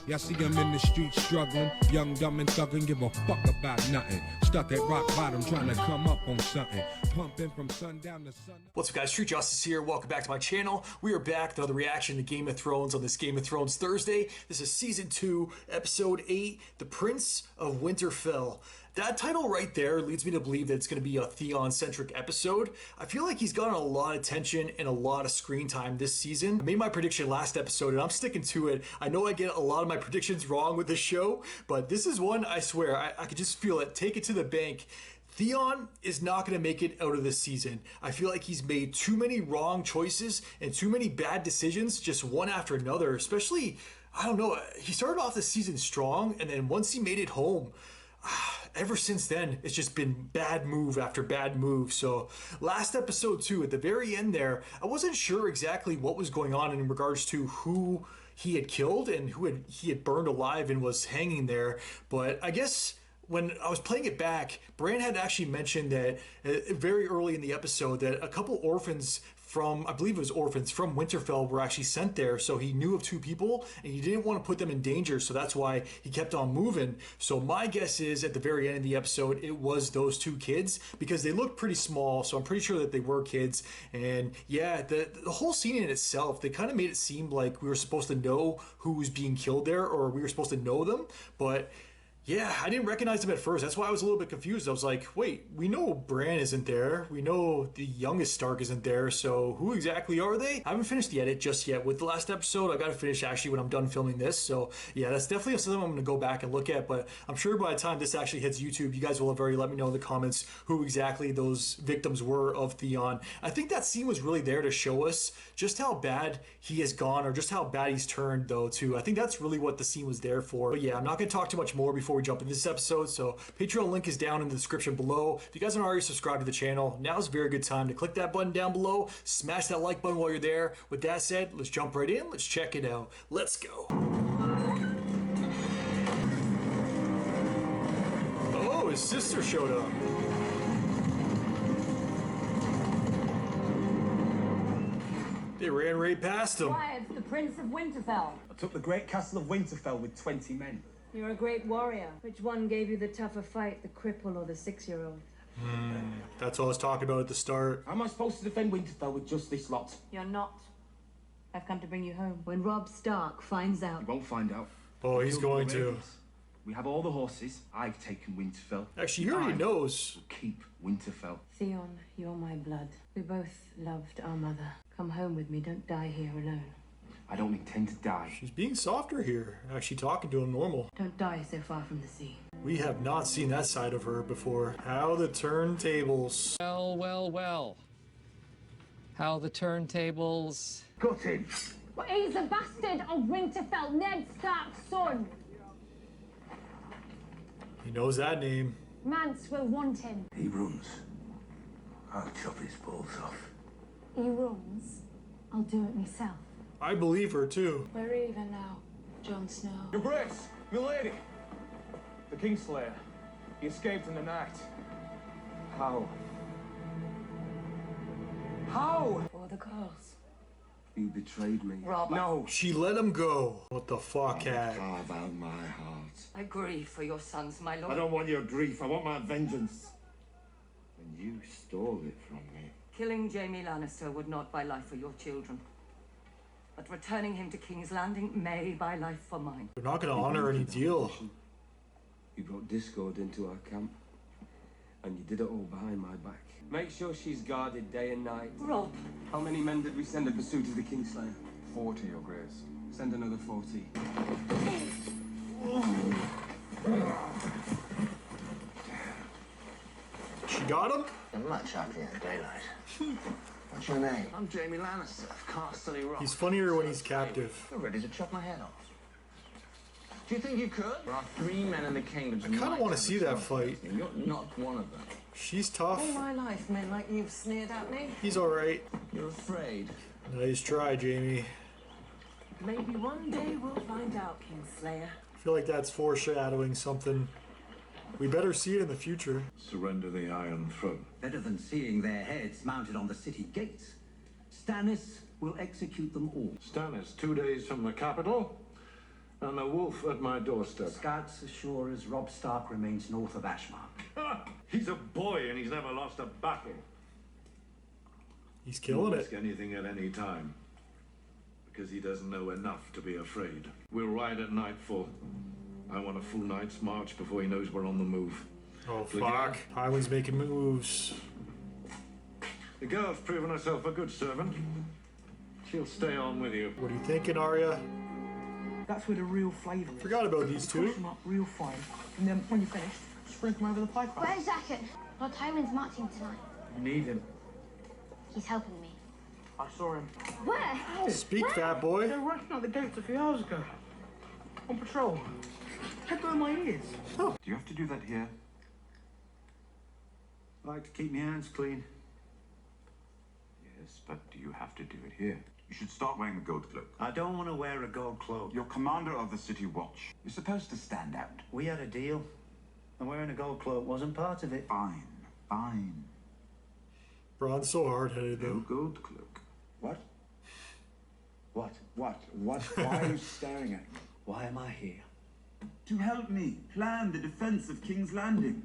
Y'all see him in the streets struggling, young, dumb, and thuggin', give a fuck about nothing. Stuck at rock bottom, trying to come up on something. Pumping from sundown to sun. What's up, guys? Street Justice here. Welcome back to my channel. We are back with another reaction to Game of Thrones on this Game of Thrones Thursday. This is Season 2, Episode 8, The Prince of Winterfell. That title right there leads me to believe that it's going to be a Theon-centric episode. I feel like he's gotten a lot of attention and a lot of screen time this season. I made my prediction last episode, and I'm sticking to it. I know I get a lot of my predictions wrong with this show, but this is one, I swear, I could just feel it. Take it to the bank. Theon is not going to make it out of this season. I feel like he's made too many wrong choices and too many bad decisions, just one after another. Especially, I don't know, he started off the season strong, and then once he made it home, ever since then, it's just been bad move after bad move. So last episode too, at the very end there, I wasn't sure exactly what was going on in regards to who he had killed and who he had burned alive and was hanging there. But I guess when I was playing it back, Bran had actually mentioned that very early in the episode that a couple orphans from, I believe it was orphans from Winterfell, were actually sent there. So he knew of two people and he didn't want to put them in danger. So that's why he kept on moving. So my guess is at the very end of the episode, it was those two kids because they looked pretty small. So I'm pretty sure that they were kids. And yeah, the whole scene in itself, they kind of made it seem like we were supposed to know who was being killed there, or we were supposed to know them. But yeah, I didn't recognize them at first. That's why I was a little bit confused. I was like, wait, we know Bran isn't there. We know the youngest Stark isn't there. So who exactly are they? I haven't finished the edit just yet with the last episode. I got to finish actually when I'm done filming this. So yeah, that's definitely something I'm going to go back and look at. But I'm sure by the time this actually hits YouTube, you guys will have already let me know in the comments who exactly those victims were of Theon. I think that scene was really there to show us just how bad he has gone, or just how bad he's turned though too. I think that's really what the scene was there for. But yeah, I'm not going to talk too much more before we jump into this episode. So Patreon link is down in the description below. If you guys aren't already subscribed to the channel, now's a very good time to click that button down below, smash that like button while you're there. With that said, let's jump right in, let's check it out. Let's go. Oh, his sister showed up. They ran right past him. Quiet, the Prince of Winterfell. I took the great castle of Winterfell with 20 men. You're a great warrior. Which one gave you the tougher fight, the cripple or the 6-year-old? That's what I was talking about at the start. How am I supposed to defend Winterfell with just this lot? You're not. I've come to bring you home. When Robb Stark finds out. You won't find out. Oh, he's going to. We have all the horses. I've taken Winterfell. Actually, he already knows. Will keep Winterfell. Theon, you're my blood. We both loved our mother. Come home with me. Don't die here alone. I don't intend to die. She's being softer here, actually talking to him normal. Don't die so far from the sea. We have not seen that side of her before. How the turntables. Well, well, well. How the turntables. Got him. But he's a bastard of Winterfell, Ned Stark's son. He knows that name. Mance will want him. He runs. I'll chop his balls off. He runs. I'll do it myself. I believe her too. We're even now, Jon Snow. Your Grace, milady. The Kingslayer. He escaped in the night. How? How? For the cause. You betrayed me. Robert. No. She let him go. What the fuck, cat? Carve out my heart. I grieve for your sons, my lord. I don't want your grief. I want my vengeance. And you stole it from me. Killing Jaime Lannister would not buy life for your children. But returning him to King's Landing may buy life for mine. They're not going to honor any deal. You brought discord into our camp. And you did it all behind my back. Make sure she's guarded day and night. Robb. How many men did we send in pursuit of the Kingslayer? 40, Your Grace. Send another 40. She got him? I'm much happier in daylight. What's your name? I'm Jaime Lannister of Castle Rock. He's funnier when he's captive. You're ready to chop my head off. Do you think you could? There are 3 men in the kingdom. I kind of want to see that fight. You're not one of them. She's tough. All my life, men like you've sneered at me. He's alright. You're afraid. Nice try, Jamie. Maybe one day we'll find out, Kingslayer. I feel like that's foreshadowing something. We better see it in the future. Surrender the Iron Throne. Better than seeing their heads mounted on the city gates. Stannis will execute them all. Stannis, 2 days from the capital. And a wolf at my doorstep. Scouts assure us Robb Stark remains north of Ashmark. He's a boy and he's never lost a battle. He's killing He'll it. risk anything at any time. Because he doesn't know enough to be afraid. We'll ride at nightfall. I want a full night's march before he knows we're on the move. Oh, fuck. Highway's making moves. The girl's proven herself a good servant. She'll stay on with you. What are you thinking, Arya? That's where the real flavour is. Forgot about these two. Crush them up real fine, and then when you're finished, sprinkle them over the pie crust. Where's Jacket? Lord Tywin's marching tonight. You need him. He's helping me. I saw him. Where? Speak, fat boy. They're rushing out the gates a few hours ago. On patrol. Head burn my ears. Do you have to do that here? I like to keep my hands clean. Yes, but do you have to do it here? You should start wearing the gold cloak. I don't want to wear a gold cloak. You're commander of the city watch. You're supposed to stand out. We had a deal, and wearing a gold cloak wasn't part of it. Fine, fine. Bron's so hard-headed, No though. gold cloak. What? What? What? Why are you staring at me? Why am I here? To help me plan the defense of King's Landing.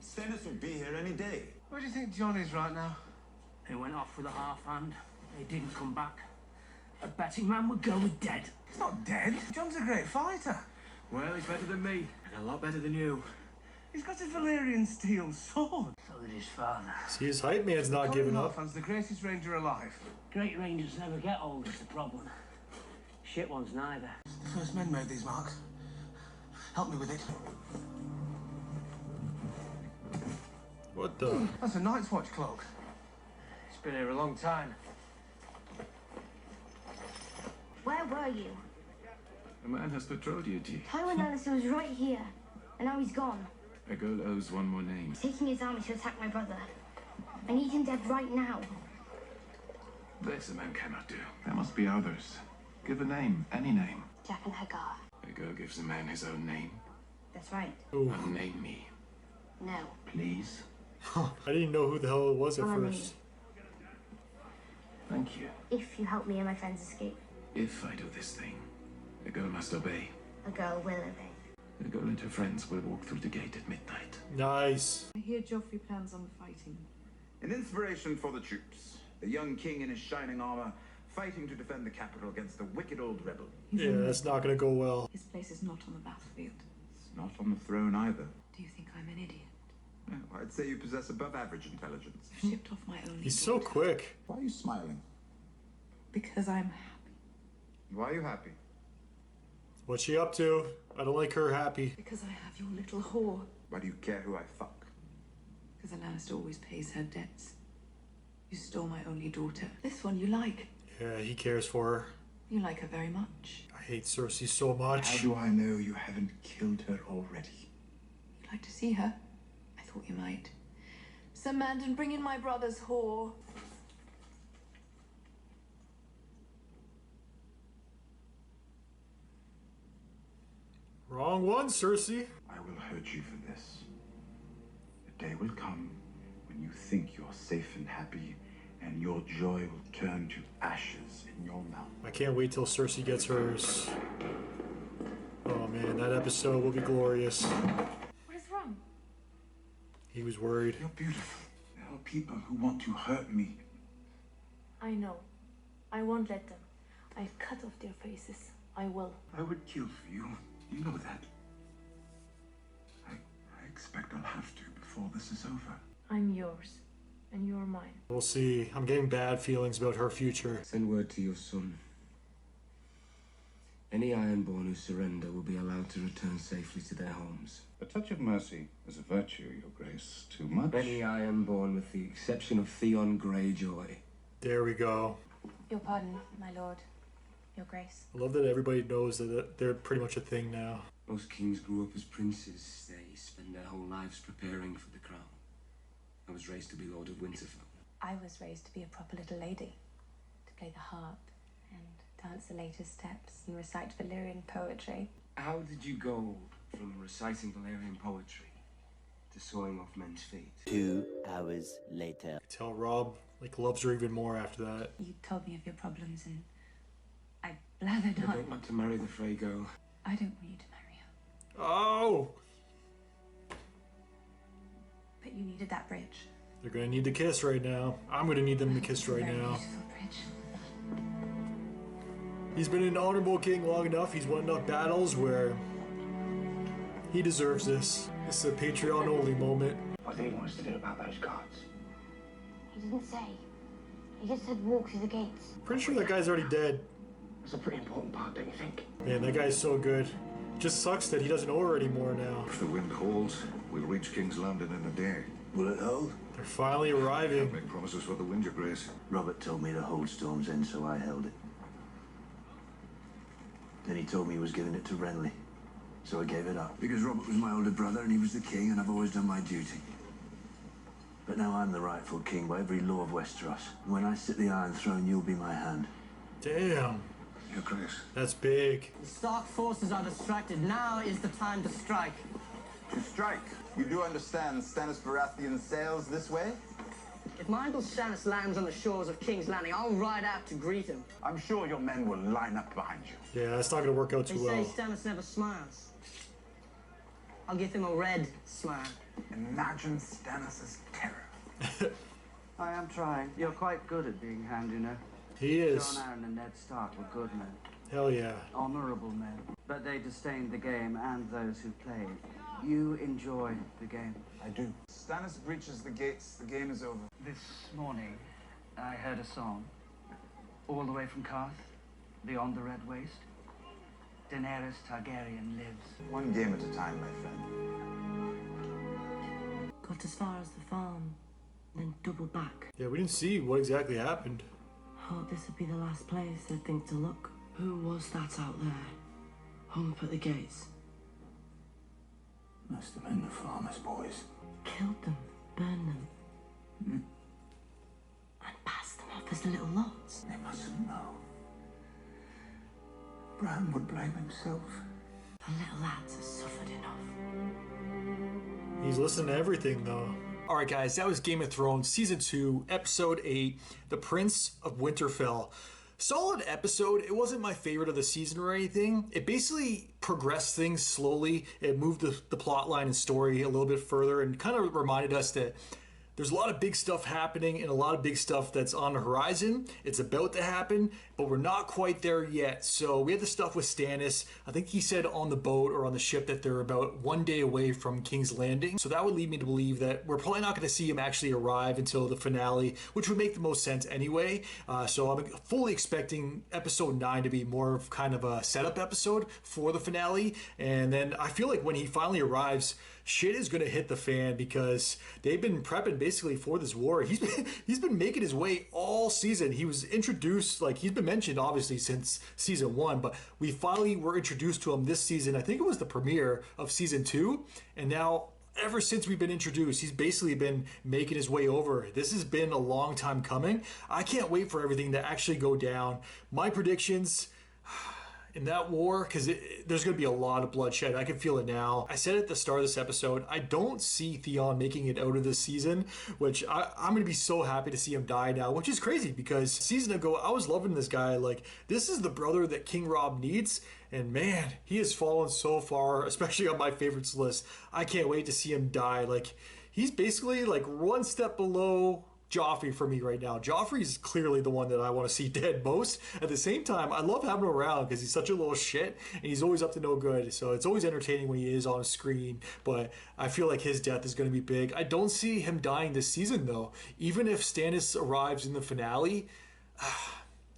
Stannis will be here any day. Where do you think John is right now? He went off with a half hand. He didn't come back. A betting man would go with dead. He's not dead. John's a great fighter. Well, he's better than me, and a lot better than you. He's got a Valyrian steel sword. So did his father. See, his hype man's not giving up. Northland's the greatest ranger alive. Great rangers never get old, is the problem. Shit ones neither. The first men made these marks. Help me with it. What the? That's a Night's Watch cloak. It's been here a long time. Where were you? A man has patrolled you, G. Tywin Lannister was right here, and now he's gone. A girl owes one more name. He's taking his army to attack my brother. I need him dead right now. This a man cannot do. There must be others. Give a name, any name. Jack and Hagar. A girl gives a man his own name. That's right. Unname me, No. please. I didn't know who the hell it was at Follow first. Thank you. If you help me and my friends escape, If I do this thing, a girl must obey. a girl will obey. A girl and her friends will walk through the gate at midnight. Nice. I hear Joffrey plans on fighting. An inspiration for the troops. The young king in his shining armor, fighting to defend the capital against the wicked old rebel. Yeah, that's not gonna go well. His place is not on the battlefield. It's not on the throne either. Do you think I'm an idiot? No, I'd say you possess above average intelligence. I've shipped off my only He's so quick. Why are you smiling? because I'm happy. Why are you happy? What's she up to? I don't like her happy. Because I have your little whore. Why do you care who I fuck? Because a Lannister always pays her debts. You stole my only daughter. This one you like. Yeah, he cares for her. You like her very much. I hate Cersei so much. How do I know you haven't killed her already? You'd like to see her? I thought you might. Sir Mandan, bring in my brother's whore. Wrong one, Cersei. I will hurt you for this. The day will come when you think you're safe and happy, and your joy will turn to ashes in your mouth. I can't wait till Cersei gets hers. Oh man, that episode will be glorious. What is wrong? He was worried. You're beautiful. There are people who want to hurt me. I know. I won't let them. I've cut off their faces. I will. I would kill for you. You know that. I expect I'll have to before this is over. I'm yours, and you're mine. We'll see. I'm getting bad feelings about her future. Send word to your son. Any Ironborn who surrender will be allowed to return safely to their homes. A touch of mercy is a virtue, Your Grace. Too much? Any Ironborn, with the exception of Theon Greyjoy. There we go. Your pardon, my lord. Your grace. I love that everybody knows that they're pretty much a thing now. Most kings grew up as princes. They spend their whole lives preparing for the crown. I was raised to be Lord of Winterfell. I was raised to be a proper little lady, to play the harp and dance the latest steps and recite Valyrian poetry. How did you go from reciting Valyrian poetry to sawing off men's feet? 2 hours later. I tell Rob loves her even more after that. You told me of your problems and I blathered I on. don't want to marry the Frey girl. I don't want you to marry her. Oh! But you needed that bridge. They're gonna need to kiss right now. I'm gonna need them to kiss right now. Beautiful bridge. He's been an honorable king long enough. He's won enough battles where he deserves this. This is a Patreon-only moment. What do you want us to do about those guards? He didn't say. He just said walk through the gates. Pretty sure that guy's already dead. That's a pretty important part, don't you think? Man, that guy's so good. Just sucks that he doesn't owe her anymore now. If the wind holds, we'll reach King's Landing in a day. Will it hold? They're finally arriving. Can't make promises for the wind, your grace. Robert told me to hold Storm's End, so I held it. Then he told me he was giving it to Renly, so I gave it up. Because Robert was my older brother and he was the king, and I've always done my duty. But now I'm the rightful king by every law of Westeros. And when I sit the Iron Throne, you'll be my hand. Damn. Your grace. That's big. The Stark forces are distracted. Now is the time to strike. To strike? You do understand Stannis Baratheon sails this way? If my uncle Stannis lands on the shores of King's Landing, I'll ride out to greet him. I'm sure your men will line up behind you. Yeah, that's not gonna work out too well. They say Stannis never smiles. I'll give him a red smile. Imagine Stannis' terror. I am trying. You're quite good at being hand, you know. He is. Jon Arryn and Ned Stark were good men. Hell yeah. Honorable men. But they disdained the game and those who played. You enjoy the game. I do. Stannis breaches the gates, the game is over. This morning, I heard a song. All the way from Karth, beyond the Red Waste. Daenerys Targaryen lives. One game at a time, my friend. Got as far as the farm, then doubled back. Yeah, we didn't see what exactly happened. Thought this would be the last place they'd think to look. Who was that out there? Hung up at the gates. Must have been the farmer's boys. Killed them, burned them. And passed them off as little lots. They mustn't know. Bran would blame himself. The little lads have suffered enough. He's listening to everything, though. All right, guys, that was Game of Thrones Season 2, Episode 8, The Prince of Winterfell. Solid episode. It wasn't my favorite of the season or anything. It basically progressed things slowly. It moved the plot line and story a little bit further and kind of reminded us that there's a lot of big stuff happening and a lot of big stuff that's on the horizon. It's about to happen, but we're not quite there yet. So we had the stuff with Stannis. I think he said on the boat or on the ship that they're about 1 day away from King's Landing. So that would lead me to believe that we're probably not going to see him actually arrive until the finale, which would make the most sense anyway. So I'm fully expecting episode 9 to be more of kind of a setup episode for the finale. And then I feel like when he finally arrives, shit is going to hit the fan because they've been prepping basically for this war. He's been making his way all season. He was introduced, like he's been mentioned obviously since season 1, but we finally were introduced to him this season. I think it was the premiere of season 2, and now ever since we've been introduced, he's basically been making his way over. This has been a long time coming. I can't wait for everything to actually go down. My predictions in that war, because there's going to be a lot of bloodshed. I can feel it now. I said at the start of this episode, I don't see Theon making it out of this season, which I'm going to be so happy to see him die now, which is crazy because season ago, I was loving this guy. Like, this is the brother that King Rob needs. And man, he has fallen so far, especially on my favorites list. I can't wait to see him die. Like, he's basically like one step below Joffrey for me right now. Joffrey's clearly the one that I want to see dead most. At the same time, I love having him around because he's such a little shit and he's always up to no good. So it's always entertaining when he is on screen, but I feel like his death is going to be big. I don't see him dying this season though. Even if Stannis arrives in the finale,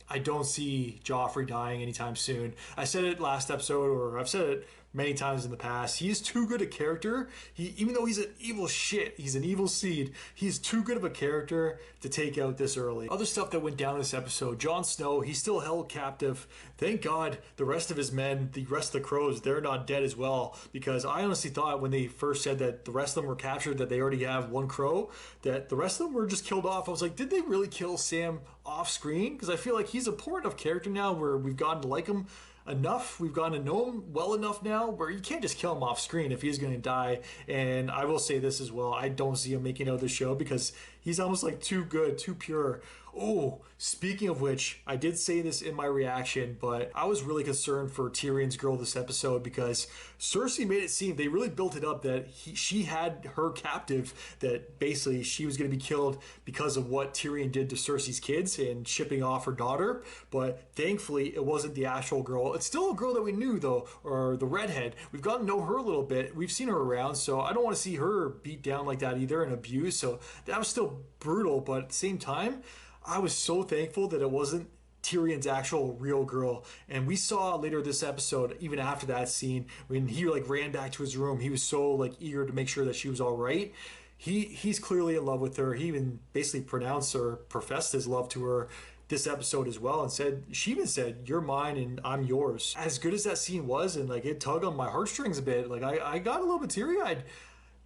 I don't see Joffrey dying anytime soon. I said it last episode, or I've said it many times in the past. He is too good a character. Even though he's an evil shit, he's an evil seed, he's too good of a character to take out this early. Other stuff that went down this episode, Jon Snow, he's still held captive. Thank God the rest of his men, the rest of the crows, they're not dead as well, because I honestly thought when they first said that the rest of them were captured, that they already have one crow, that the rest of them were just killed off. I was like, did they really kill Sam off screen? Because I feel like he's a important enough character now where we've gotten to like him enough, we've gotten to know him well enough now where you can't just kill him off screen if he's going to die. And I will say this as well, I don't see him making out of the show because He's almost like too good, too pure. Oh, speaking of which, I did say this in my reaction, but I was really concerned for Tyrion's girl this episode because Cersei made it seem, they really built it up that she had her captive, that basically she was going to be killed because of what Tyrion did to Cersei's kids and shipping off her daughter. But thankfully, it wasn't the actual girl. It's still a girl that we knew, though, or the redhead. We've gotten to know her a little bit. We've seen her around, so I don't want to see her beat down like that either and abused. So that was still brutal, but at the same time, I was so thankful that it wasn't Tyrion's actual real girl. And we saw later this episode, even after that scene, when he like ran back to his room, he was so like eager to make sure that she was all right. He's clearly in love with her. He even basically pronounced or professed his love to her this episode as well, and she even said, "You're mine and I'm yours." As good as that scene was, and like it tugged on my heartstrings a bit, like I got a little bit teary-eyed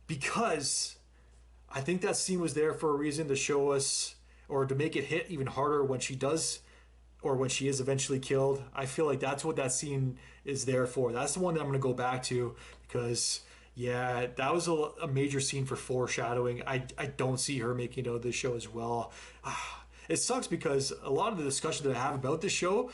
because I think that scene was there for a reason, to show us, or to make it hit even harder when she does, or when she is eventually killed. I feel like that's what that scene is there for. That's the one that I'm going to go back to because, yeah, that was a major scene for foreshadowing. I don't see her making it out of this show as well. It sucks because a lot of the discussion that I have about this show,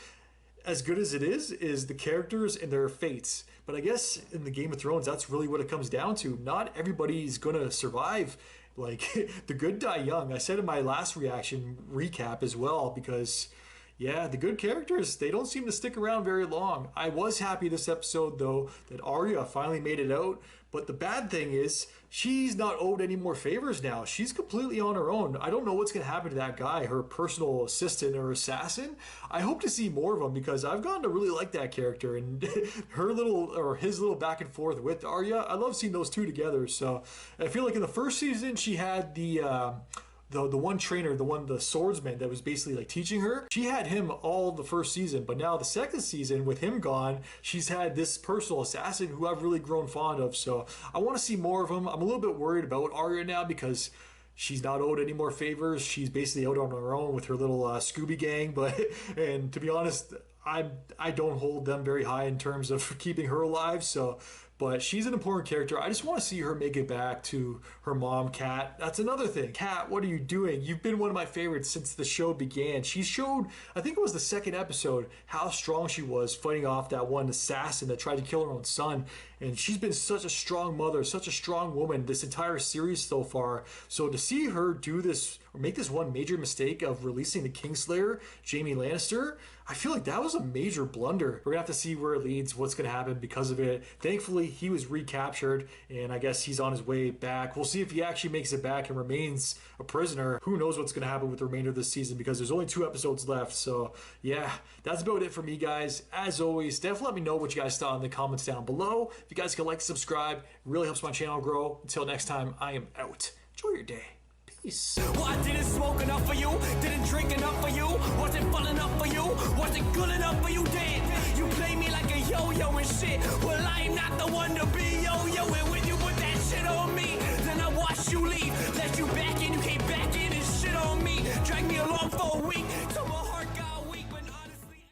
as good as it is the characters and their fates. But I guess in the Game of Thrones, that's really what it comes down to. Not everybody's going to survive. Like, the good die young. I said in my last reaction recap as well, because, yeah, the good characters, they don't seem to stick around very long. I was happy this episode, though, that Arya finally made it out. But the bad thing is, she's not owed any more favors now. She's completely on her own. I don't know what's going to happen to that guy, her personal assistant or assassin. I hope to see more of him because I've gotten to really like that character. And his little back and forth with Arya, I love seeing those two together. So I feel like in the first season, she had the one trainer, the swordsman that was basically like teaching her. She had him all the first season, but now the second season with him gone, she's had this personal assassin who I've really grown fond of. So I want to see more of him. I'm a little bit worried about Arya now because she's not owed any more favors. She's basically out on her own with her little Scooby gang. And to be honest, I don't hold them very high in terms of keeping her alive. But she's an important character. I just want to see her make it back to her mom, Kat. That's another thing. Kat, what are you doing? You've been one of my favorites since the show began. She showed, I think it was the second episode, how strong she was fighting off that one assassin that tried to kill her own son. And she's been such a strong mother, such a strong woman this entire series so far. So to see her do this, or make this one major mistake of releasing the Kingslayer, Jaime Lannister, I feel like that was a major blunder. We're gonna have to see where it leads, what's gonna happen because of it. Thankfully, he was recaptured, and I guess he's on his way back. We'll see if he actually makes it back and remains a prisoner. Who knows what's gonna happen with the remainder of this season because there's only 2 episodes left. So yeah, that's about it for me, guys. As always, definitely let me know what you guys thought in the comments down below. If you guys can like, subscribe, it really helps my channel grow. Until next time, I am out. Enjoy your day. Peace. Well, I didn't smoke enough for you, didn't drink enough for you, wasn't fun enough for you, wasn't good enough for you, damn. You play me like a yo-yo and shit. Well, I'm not the one to be yo-yo, and when you put that shit on me, then I watch you leave, let you back in, you came back in and shit on me, drag me along for a week.